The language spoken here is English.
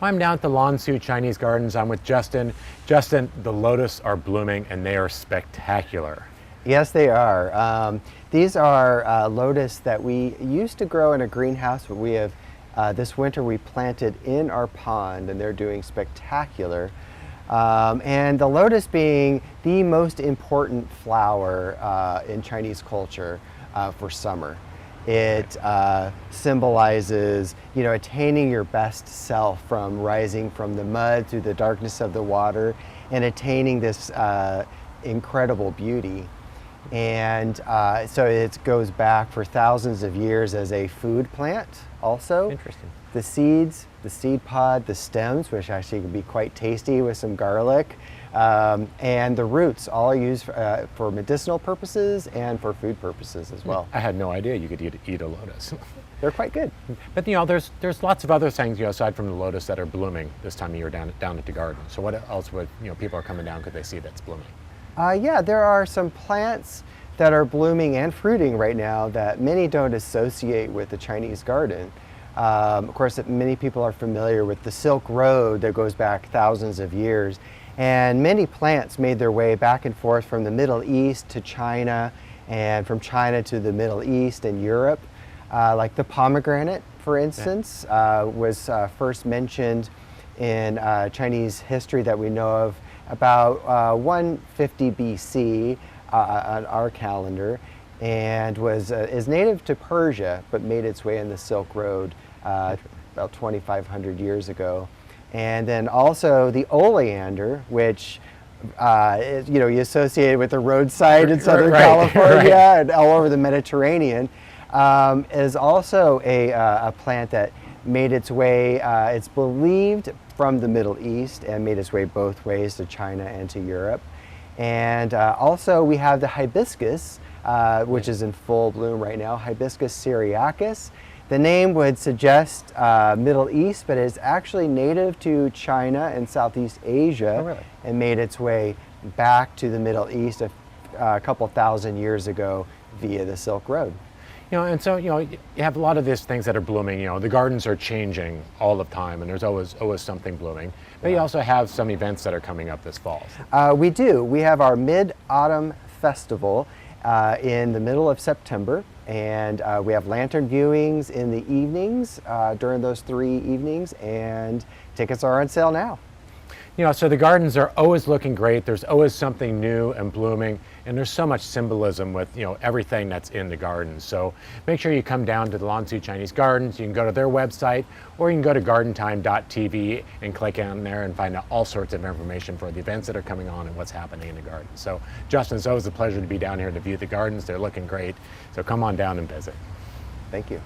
I'm down at the Lan Su Chinese Gardens. I'm with Justin. Justin, the lotus are blooming and they are spectacular. Yes, they are. These are lotus that we used to grow in a greenhouse, but we have this winter we planted in our pond, and they're doing spectacular. And the lotus being the most important flower in Chinese culture for summer. It symbolizes, attaining your best self, from rising from the mud through the darkness of the water and attaining this incredible beauty. And so it goes back for thousands of years as a food plant also. Interesting. The seeds, the seed pod, the stems, which actually can be quite tasty with some garlic, and the roots, all used for medicinal purposes and for food purposes as well. I had no idea you could eat a lotus. They're quite good. But there's lots of other things, aside from the lotus, that are blooming this time of year down at the garden. So what else would, people are coming down, could they see that's blooming? Yeah, there are some plants that are blooming and fruiting right now that many don't associate with the Chinese garden. Of course, many people are familiar with the Silk Road that goes back thousands of years, and many plants made their way back and forth from the Middle East to China, and from China to the Middle East and Europe. Like the pomegranate, for instance, was first mentioned in Chinese history that we know of about 150 BC on our calendar, and is native to Persia but made its way in the Silk Road about 2,500 years ago. And then also the oleander, which you associate it with the roadside in Southern California and all over the Mediterranean, is also a plant that made its way, it's believed, from the Middle East and made its way both ways to China and to Europe. And also we have the hibiscus, which is in full bloom right now, Hibiscus syriacus. The name would suggest Middle East, but it's actually native to China and Southeast Asia, and made its way back to the Middle East a couple thousand years ago via the Silk Road. And so, you have a lot of these things that are blooming. The gardens are changing all the time, and there's always something blooming. But you also have some events that are coming up this fall. We do. We have our Mid-Autumn Festival in the middle of September, and we have lantern viewings in the evenings during those 3 evenings, and tickets are on sale now. So the gardens are always looking great. There's always something new and blooming, and there's so much symbolism with everything that's in the garden. So make sure you come down to the Lan Su Chinese Gardens. You can go to their website, or you can go to gardentime.tv and click on there and find out all sorts of information for the events that are coming on and what's happening in the garden. So Justin, it's always a pleasure to be down here to view the gardens. They're looking great. So come on down and visit. Thank you.